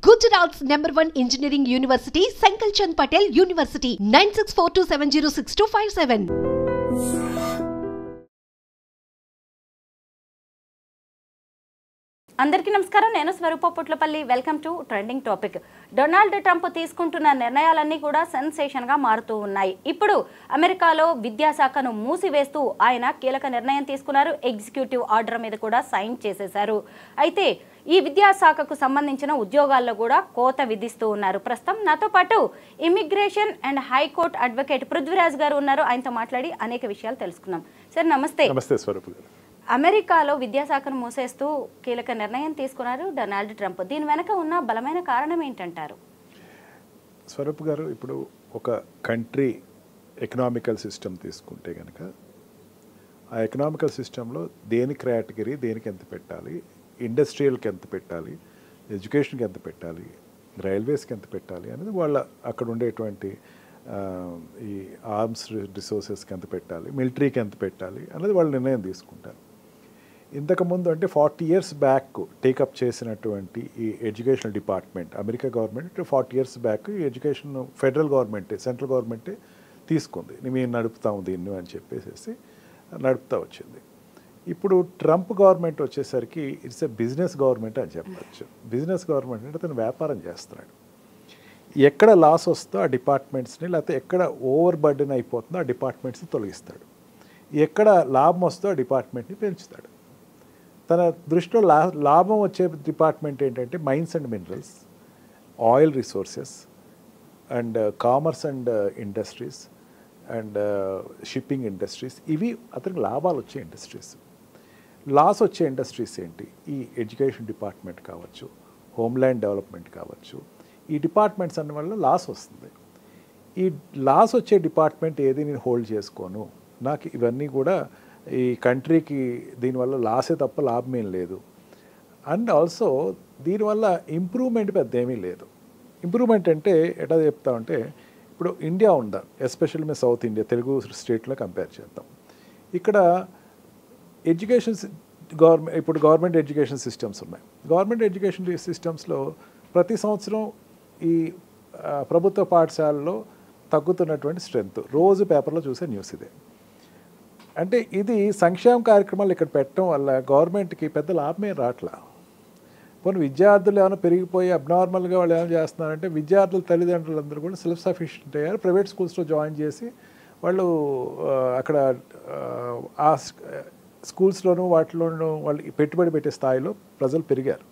Gujarat's #1 engineering university, Sankal Chand Patel University, 9642706257. అందరికీ నమస్కారం. నేను Swaroopa Putlapalli. Welcome to trending topic. Donald Trump తీసుకుంటున్న నిర్ణయాలన్నీ కూడా సెన్సేషన్గా మారుతూ ఉన్నాయి. ఇప్పుడు అమెరికాలో విద్యాశాఖను మూసివేస్తూ ఆయన కీలక నిర్ణయం తీసుకున్నారు. ఎగ్జిక్యూటివ్ ఆర్డర్ మీద కూడా సైన్ చేసేశారు. అయితే ఈ విద్యాశాఖకు సంబంధించిన ఉద్యోగాల్లో కూడా కోత విధిస్తూ ఉన్నారు. ప్రస్తుతం నాతో పాటు immigration and high court advocate Prithviraj గారు ఉన్నారు. ఆయనతో మాట్లాడి అనేక విషయాలు తెలుసుకుందాం. సార్ నమస్తే. నమస్తే స్వరూప్ గారు. అమెరికాలో విద్యాశాఖను మూసేస్తూ కీలక నిర్ణయం తీసుకున్నారు డొనాల్డ్ ట్రంప్. దీని వెనక ఉన్న బలమైన కారణం ఏంటంటారు? స్వరూప్ గారు, ఇప్పుడు ఒక కంట్రీ ఎకనామికల్ సిస్టమ్ తీసుకుంటే కనుక ఆ ఎకనామికల్ సిస్టంలో దేని కేటగిరీ దేనికి ఎంత పెట్టాలి, ఇండస్ట్రియల్కి ఎంత పెట్టాలి, ఎడ్యుకేషన్కి ఎంత పెట్టాలి, రైల్వేస్కి ఎంత పెట్టాలి అనేది వాళ్ళ అక్కడ ఉండేటువంటి ఈ ఆర్మ్స్ రిసోర్సెస్కి ఎంత పెట్టాలి, మిలిటరీకి ఎంత పెట్టాలి అనేది వాళ్ళు నిర్ణయం తీసుకుంటారు. ఇంతకుముందు అంటే 40 years బ్యాక్ టేకప్ చేసినటువంటి ఈ educational department America government 40 years back ఈ ఎడ్యుకేషన్ ఫెడరల్ గవర్నమెంటే, సెంట్రల్ గవర్నమెంటే తీసుకుంది. మేము నడుపుతాము దీన్ని అని చెప్పేసి నడుపుతూ వచ్చింది. ఇప్పుడు ట్రంప్ గవర్నమెంట్ వచ్చేసరికి ఇట్స్ ఎ బిజినెస్ గవర్నమెంట్ అని చెప్పచ్చు. బిజినెస్ గవర్నమెంట్ అంటే తను వ్యాపారం చేస్తున్నాడు. ఎక్కడ లాస్ వస్తుందో ఆ డిపార్ట్మెంట్స్ని, లేకపోతే ఎక్కడ ఓవర్ బర్డెన్ అయిపోతుందో ఆ డిపార్ట్మెంట్స్ని తొలగిస్తాడు. ఎక్కడ లాభం వస్తుందో ఆ డిపార్ట్మెంట్ని పెంచుతాడు. తన దృష్టిలో లాభం వచ్చే డిపార్ట్మెంట్ ఏంటంటే mines and minerals, oil resources and commerce and industries and shipping industries. ఇవి అతనికి లాభాలు వచ్చే ఇండస్ట్రీస్. లాస్ వచ్చే ఇండస్ట్రీస్ ఏంటి? ఈ ఎడ్యుకేషన్ డిపార్ట్మెంట్ కావచ్చు, హోమ్ల్యాండ్ డెవలప్మెంట్ కావచ్చు. ఈ డిపార్ట్మెంట్స్ అన్న వల్ల లాస్ వస్తుంది. ఈ లాస్ వచ్చే డిపార్ట్మెంట్ ఏది నేను హోల్డ్ చేసుకోను, నాకు ఇవన్నీ కూడా ఈ కంట్రీకి దీనివల్ల లాసే తప్ప లాభమేం లేదు. అండ్ ఆల్సో దీనివల్ల ఇంప్రూవ్మెంట్ పెద్ద ఏమీ లేదు. ఇంప్రూవ్మెంట్ అంటే ఎట్లా చెప్తామంటే, ఇప్పుడు ఇండియా ఉందా, ఎస్పెషల్లీ మేము సౌత్ ఇండియా తెలుగు స్టేట్లో కంపేర్ చేద్దాం. ఇక్కడ ఎడ్యుకేషన్ ఇప్పుడు గవర్నమెంట్ ఎడ్యుకేషన్ సిస్టమ్స్ ఉన్నాయి. గవర్నమెంట్ ఎడ్యుకేషన్ సిస్టమ్స్లో ప్రతి సంవత్సరం ఈ ప్రభుత్వ పాఠశాలలో తగ్గుతున్నటువంటి స్ట్రెంత్ రోజు పేపర్లో చూసే న్యూస్ ఇదే. అంటే ఇది సంక్షేమ కార్యక్రమాలు ఇక్కడ పెట్టడం వల్ల గవర్నమెంట్కి పెద్ద లాభమే రావట్లా. కొన్ని విద్యార్థులు ఏమైనా పెరిగిపోయి అబ్నార్మల్గా వాళ్ళు ఏమైనా చేస్తున్నారంటే, విద్యార్థుల తల్లిదండ్రులందరూ కూడా సెల్ఫ్ సఫిషియెంట్ అయ్యారు. ప్రైవేట్ స్కూల్స్లో జాయిన్ చేసి వాళ్ళు అక్కడ ఆ స్కూల్స్లోనూ వాటిలోనూ వాళ్ళు పెట్టుబడి పెట్టే స్థాయిలో ప్రజలు పెరిగారు.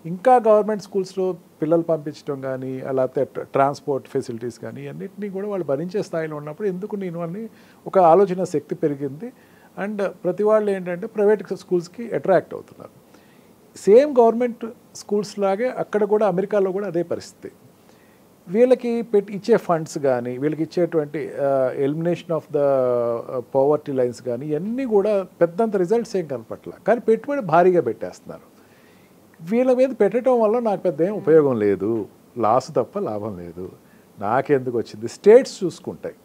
ఇంకా గవర్నమెంట్ స్కూల్స్లో పిల్లలు పంపించడం కానీ, లేకపోతే ట్రాన్స్పోర్ట్ ఫెసిలిటీస్ కానీ అన్నింటినీ కూడా వాళ్ళు భరించే స్థాయిలో ఉన్నప్పుడు ఎందుకు నేను అని ఒక ఆలోచన శక్తి పెరిగింది. అండ్ ప్రతి వాళ్ళు ఏంటంటే ప్రైవేట్ స్కూల్స్కి అట్రాక్ట్ అవుతున్నారు. సేమ్ గవర్నమెంట్ స్కూల్స్ లాగే అక్కడ కూడా అమెరికాలో కూడా అదే పరిస్థితి. వీళ్ళకి ఇచ్చే ఫండ్స్ కానీ, వీళ్ళకి ఇచ్చేటువంటి elimination of the poverty lines కానీ ఇవన్నీ కూడా పెద్దంత రిజల్ట్స్ ఏం కనపట్ల. కానీ పెట్టుబడి భారీగా పెట్టేస్తున్నారు. వీళ్ళ మీద పెట్టడం వల్ల నాకు పెద్ద ఏం ఉపయోగం లేదు, లాస్ తప్ప లాభం లేదు. నాకెందుకు వచ్చింది? స్టేట్స్ చూసుకుంటాయి.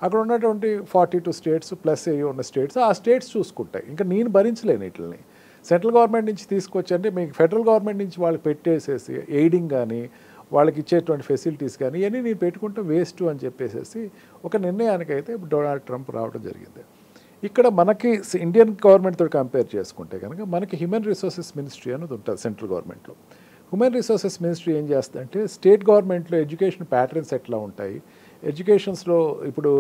అక్కడ ఉన్నటువంటి 42 స్టేట్స్ ప్లస్ ఏ ఉన్న స్టేట్స్, ఆ స్టేట్స్ చూసుకుంటాయి. ఇంకా నేను భరించలేను వీటిని. సెంట్రల్ గవర్నమెంట్ నుంచి తీసుకొచ్చి అంటే మీకు ఫెడరల్ గవర్నమెంట్ నుంచి వాళ్ళకి పెట్టేసేసి ఎయిడింగ్ కానీ, వాళ్ళకి ఇచ్చేటువంటి ఫెసిలిటీస్ కానీ ఇవన్నీ నేను పెట్టుకుంటే వేస్ట్ అని చెప్పేసి ఒక నిర్ణయానికైతే డొనాల్డ్ ట్రంప్ రావడం జరిగింది. ఇక్కడ మనకి ఇండియన్ గవర్నమెంట్తో కంపేర్ చేసుకుంటే కనుక మనకి హ్యూమన్ రిసోర్సెస్ మినిస్ట్రీ అనేది ఉంటుంది సెంట్రల్ గవర్నమెంట్లో. హ్యూమన్ రిసోర్సెస్ మినిస్ట్రీ ఏం చేస్తుందంటే స్టేట్ గవర్నమెంట్లో ఎడ్యుకేషన్ ప్యాటర్న్స్ ఎట్లా ఉంటాయి, ఎడ్యుకేషన్స్లో ఇప్పుడు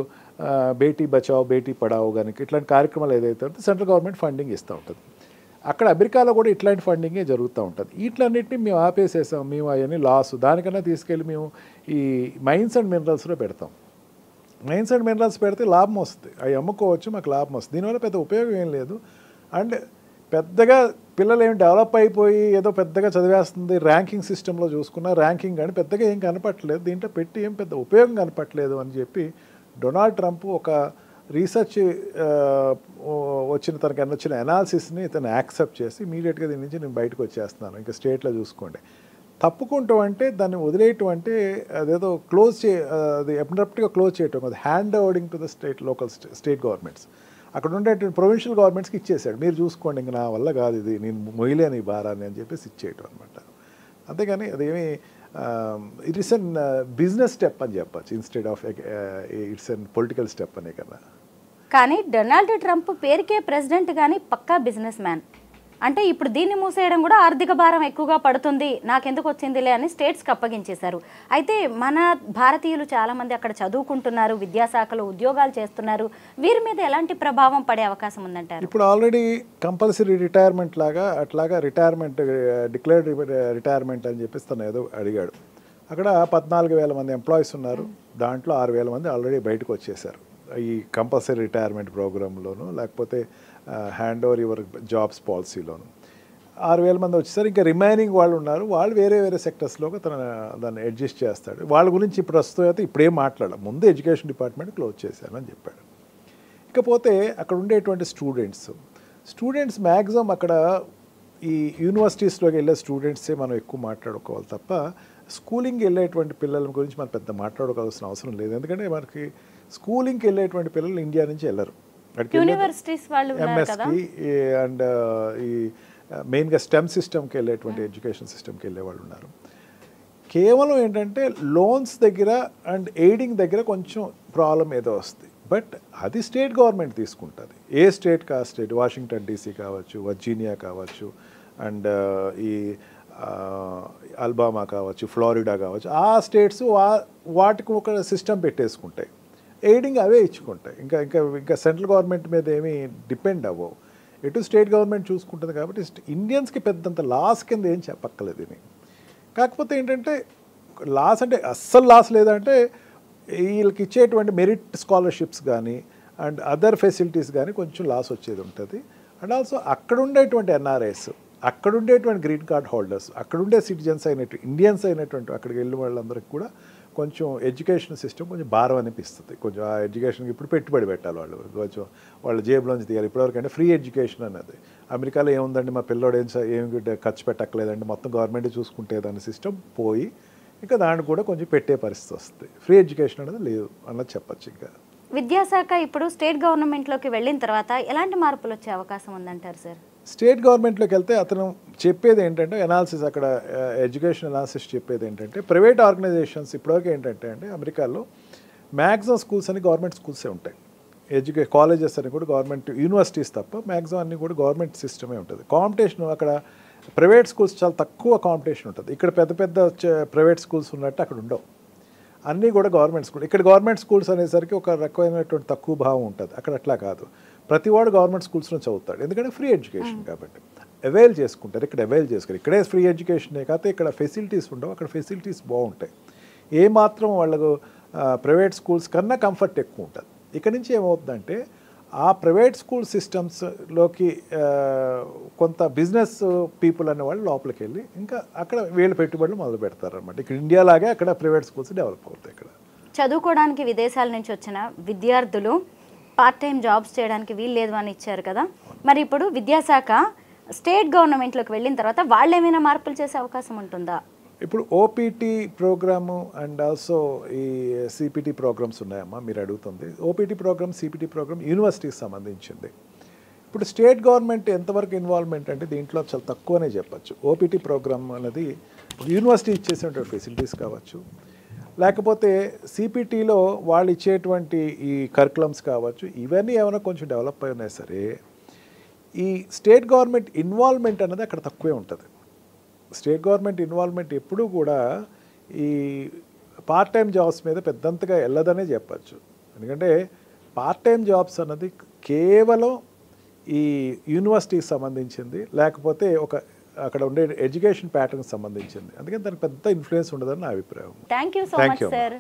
బేటీ బచావ్ బేటీ పడావ్ కానీ ఇట్లాంటి కార్యక్రమాలు ఏదైతే ఉంటే సెంట్రల్ గవర్నమెంట్ ఫండింగ్ ఇస్తూ ఉంటుంది. అక్కడ అమెరికాలో కూడా ఇట్లాంటి ఫండింగే జరుగుతూ ఉంటుంది. వీటిలన్నింటినీ మేము ఆపేసేసాం, మేము అవన్నీ లాస్, దానికన్నా తీసుకెళ్ళి మేము ఈ మైన్స్ అండ్ మినరల్స్లో పెడతాం. మైన్స్ అండ్ మినరల్స్ పెడితే లాభం వస్తుంది, అవి అమ్ముకోవచ్చు, మాకు లాభం వస్తుంది. దీనివల్ల పెద్ద ఉపయోగం ఏం లేదు. అండ్ పెద్దగా పిల్లలు ఏమి డెవలప్ అయిపోయి ఏదో పెద్దగా చదివేస్తుంది, ర్యాంకింగ్ సిస్టంలో చూసుకున్న ర్యాంకింగ్ కానీ పెద్దగా ఏం కనపట్లేదు, దీంట్లో పెట్టి ఏం పెద్ద ఉపయోగం కనపట్లేదు అని చెప్పి డొనాల్డ్ ట్రంప్ ఒక రీసెర్చ్ వచ్చిన అనాలిసిస్ని ఇతను యాక్సెప్ట్ చేసి ఇమీడియట్గా దీని నుంచి నేను బయటకు వచ్చేస్తున్నాను, ఇంకా స్టేట్లో చూసుకోండి. తప్పుకుంటాం అంటే దాన్ని వదిలేయటం అంటే అదేదో అది అబ్రప్ట్గా క్లోజ్ చేయటం, అది హ్యాండ్ ఓవర్డింగ్ టు ద స్టేట్ గవర్నమెంట్స్. అక్కడ ఉండేటువంటి ప్రొవిన్షియల్ గవర్నమెంట్స్కి ఇచ్చేసాడు, మీరు చూసుకోండి, ఇంక నా వల్ల కాదు ఇది, నేను మొయ్యలేని ఈ భారాన్ని అని చెప్పేసి ఇచ్చేయటం అనమాట. అంతేగాని అదేమి it is an business step అని చెప్పచ్చు instead of it's an political step అనే కదా. కానీ డొనాల్డ్ ట్రంప్ పేరుకే ప్రెసిడెంట్ కానీ పక్కా బిజినెస్ మ్యాన్. అంటే ఇప్పుడు దీన్ని మూసేయడం కూడా ఆర్థిక భారం ఎక్కువగా పడుతుంది, నాకెందుకు వచ్చిందిలే అని స్టేట్స్కి అప్పగించేశారు. అయితే మన భారతీయులు చాలామంది అక్కడ చదువుకుంటున్నారు, విద్యాశాఖలో ఉద్యోగాలు చేస్తున్నారు. వీరి మీద ఎలాంటి ప్రభావం పడే అవకాశం ఉందంటారు? ఇప్పుడు ఆల్రెడీ కంపల్సరీ రిటైర్మెంట్ లాగా అట్లాగా రిటైర్మెంట్ డిక్లేర్డ్ రిటైర్మెంట్ అని చెప్పేసి తను ఏదో అడిగాడు. అక్కడ 14,000 మంది ఎంప్లాయీస్ ఉన్నారు, దాంట్లో 6,000 మంది ఆల్రెడీ బయటకు వచ్చేసారు ఈ కంపల్సరీ రిటైర్మెంట్ ప్రోగ్రాంలోను, లేకపోతే హ్యాండ్ ఓవర్ యువర్ జాబ్స్ పాలసీలోను 6,000 మంది వచ్చేసారు. ఇంకా రిమైనింగ్ వాళ్ళు ఉన్నారు, వాళ్ళు వేరే వేరే సెక్టర్స్లోకి దాన్ని అడ్జస్ట్ చేస్తాడు. వాళ్ళ గురించి ప్రస్తుతం అయితే ఇప్పుడేం మాట్లాడాలి, ముందు ఎడ్యుకేషన్ డిపార్ట్మెంట్ క్లోజ్ చేశానని చెప్పాడు. ఇకపోతే అక్కడ ఉండేటువంటి స్టూడెంట్స్ మ్యాక్సిమం అక్కడ ఈ యూనివర్సిటీస్లోకి వెళ్ళే స్టూడెంట్సే మనం ఎక్కువ మాట్లాడుకోవాలి తప్ప స్కూలింగ్కి వెళ్ళేటువంటి పిల్లల గురించి మనం పెద్ద మాట్లాడుకోవాల్సిన అవసరం లేదు. ఎందుకంటే మనకి స్కూలింగ్కి వెళ్ళేటువంటి పిల్లలు ఇండియా నుంచి వెళ్ళరు, యూనివర్సిటీస్ వాళ్ళు ఎంఎస్కి అండ్ ఈ మెయిన్గా స్టెమ్ సిస్టమ్కి వెళ్ళేటువంటి ఎడ్యుకేషన్ సిస్టమ్కి వెళ్ళే వాళ్ళు ఉన్నారు. కేవలం ఏంటంటే లోన్స్ దగ్గర అండ్ ఎయిడింగ్ దగ్గర కొంచెం ప్రాబ్లం ఏదో వస్తుంది, బట్ అది స్టేట్ గవర్నమెంట్ తీసుకుంటుంది. ఏ స్టేట్కి ఆ స్టేట్, వాషింగ్టన్ డీసీ కావచ్చు, వర్జీనియా కావచ్చు, అండ్ ఈ అల్బామా కావచ్చు, ఫ్లోరిడా కావచ్చు, ఆ స్టేట్స్ వాటికి ఒక సిస్టమ్ పెట్టేసుకుంటాయి, ఎయిడింగ్ అవే ఇచ్చుకుంటాయి. ఇంకా సెంట్రల్ గవర్నమెంట్ మీద ఏమీ డిపెండ్ అవ్వవు, ఎటు స్టేట్ గవర్నమెంట్ చూసుకుంటుంది. కాబట్టి ఇండియన్స్కి పెద్దంత లాస్ కింద ఏం చెప్పక్కర్లేదు ఇది. కాకపోతే ఏంటంటే లాస్ అంటే అస్సలు లాస్ లేదంటే వీళ్ళకి ఇచ్చేటువంటి మెరిట్ స్కాలర్షిప్స్ కానీ అండ్ అదర్ ఫెసిలిటీస్ కానీ కొంచెం లాస్ వచ్చేది ఉంటుంది. అండ్ ఆల్సో అక్కడ ఉండేటువంటి ఎన్ఆర్ఐస్, అక్కడ ఉండేటువంటి గ్రీన్ కార్డ్ హోల్డర్స్, అక్కడ ఉండే సిటిజన్స్ అయినటువంటి ఇండియన్స్ అయినటువంటి అక్కడికి వెళ్ళిన వాళ్ళందరికీ కూడా కొంచెం ఎడ్యుకేషన్ సిస్టమ్ కొంచెం భారం అనిపిస్తుంది. కొంచెం ఆ ఎడ్యుకేషన్కి ఇప్పుడు పెట్టుబడి పెట్టాలి, వాళ్ళు కొంచెం వాళ్ళ జేబులోంచి తీయాలి. ఇప్పటివరకు అంటే ఫ్రీ ఎడ్యుకేషన్ అన్నది అమెరికాలో ఏముందండి, మా పిల్లోడు ఏమి ఖర్చు పెట్టక్కలేదండి, మొత్తం గవర్నమెంట్ చూసుకుంటే దాని సిస్టమ్ పోయి ఇంకా దాన్ని కూడా కొంచెం పెట్టే పరిస్థితి వస్తుంది. ఫ్రీ ఎడ్యుకేషన్ అనేది లేదు అన్నది చెప్పచ్చు. ఇంకా విద్యాశాఖ ఇప్పుడు స్టేట్ గవర్నమెంట్లోకి వెళ్ళిన తర్వాత ఎలాంటి మార్పులు వచ్చే అవకాశం ఉందంటారు సార్? స్టేట్ గవర్నమెంట్లోకి వెళ్తే అతను చెప్పేది ఏంటంటే అనాలిసిస్, అక్కడ ఎడ్యుకేషన్ అనాలిసిస్ చెప్పేది ఏంటంటే ప్రైవేట్ ఆర్గనైజేషన్స్ ఇప్పటివరకు ఏంటంటే అంటే అమెరికాలో మ్యాక్సిమం స్కూల్స్ అని గవర్నమెంట్ స్కూల్సే ఉంటాయి, కాలేజెస్ అని కూడా గవర్నమెంట్, యూనివర్సిటీస్ తప్ప మ్యాక్సిమం అన్నీ కూడా గవర్నమెంట్ సిస్టమే ఉంటుంది. కాంపిటీషన్ అక్కడ ప్రైవేట్ స్కూల్స్ చాలా తక్కువ కాంపిటీషన్ ఉంటుంది. ఇక్కడ పెద్ద పెద్ద ప్రైవేట్ స్కూల్స్ ఉన్నట్టు అక్కడ ఉండవు, అన్నీ కూడా గవర్నమెంట్ స్కూల్. ఇక్కడ గవర్నమెంట్ స్కూల్స్ అనేసరికి ఒక రకమైనటువంటి తక్కువ భావం ఉంటుంది, అక్కడ అట్లా కాదు. ప్రతివాడు గవర్నమెంట్ స్కూల్స్లో చదువుతాడు, ఎందుకంటే ఫ్రీ ఎడ్యుకేషన్ కాబట్టి అవైల్ చేసుకుంటారు. ఇక్కడ అవైల్ చేసుకోరు, ఇక్కడే ఫ్రీ ఎడ్యుకేషనే కాకపోతే ఇక్కడ ఫెసిలిటీస్ ఉండవు, అక్కడ ఫెసిలిటీస్ బాగుంటాయి. ఏమాత్రం వాళ్ళకు ప్రైవేట్ స్కూల్స్ కన్నా కంఫర్ట్ ఎక్కువ ఉంటుంది. ఇక్కడ నుంచి ఏమవుతుందంటే ఆ ప్రైవేట్ స్కూల్ సిస్టమ్స్లోకి కొంత బిజినెస్ పీపుల్ అనే వాళ్ళు లోపలికి వెళ్ళి ఇంకా అక్కడ వీళ్ళు పెట్టుబడులు మొదలు పెడతారు అనమాట. ఇక్కడ ఇండియా లాగే అక్కడ ప్రైవేట్ స్కూల్స్ డెవలప్ అవుతాయి. ఇక్కడ చదువుకోవడానికి విదేశాల నుంచి వచ్చిన విద్యార్థులు పార్ట్ టైం జాబ్స్ చేయడానికి వీలు లేదు అని ఇచ్చారు కదా, మరి ఇప్పుడు విద్యాశాఖ స్టేట్ గవర్నమెంట్లోకి వెళ్ళిన తర్వాత వాళ్ళు ఏమైనా మార్పులు చేసే అవకాశం ఉంటుందా? ఇప్పుడు ఓపీటీ ప్రోగ్రాము అండ్ ఆల్సో ఈ సిపిటి ప్రోగ్రామ్స్ ఉన్నాయమ్మా మీరు అడుగుతుంది. ఓపీటీ ప్రోగ్రామ్, సిపిటి ప్రోగ్రామ్ యూనివర్సిటీకి సంబంధించింది. ఇప్పుడు స్టేట్ గవర్నమెంట్ ఎంతవరకు ఇన్వాల్వ్మెంట్ అంటే దీంట్లో చాలా తక్కువనే చెప్పచ్చు. ఓపీటీ ప్రోగ్రామ్ అనేది యూనివర్సిటీ ఇచ్చేసినటువంటి ఫెసిలిటీస్ కావచ్చు, లేకపోతే సిపిటీలో వాళ్ళు ఇచ్చేటువంటి ఈ కరికులమ్స్ కావచ్చు, ఇవన్నీ ఏమైనా కొంచెం డెవలప్ అయి ఉన్నాయి సరే ఈ స్టేట్ గవర్నమెంట్ ఇన్వాల్వ్మెంట్ అనేది అక్కడ తక్కువే ఉంటుంది. స్టేట్ గవర్నమెంట్ ఇన్వాల్వ్మెంట్ ఎప్పుడూ కూడా ఈ పార్ట్ టైం జాబ్స్ మీద పెద్దంతగా వెళ్ళదనే చెప్పచ్చు. ఎందుకంటే పార్ట్ టైం జాబ్స్ అన్నది కేవలం ఈ యూనివర్సిటీకి సంబంధించింది, లేకపోతే అక్కడ ఉండే ఎడ్యుకేషన్ ప్యాటర్న్కి సంబంధించింది. అందుకని దానికి పెద్ద ఇన్ఫ్లుయెన్స్ ఉండదని నా అభిప్రాయం. Thank you so much sir.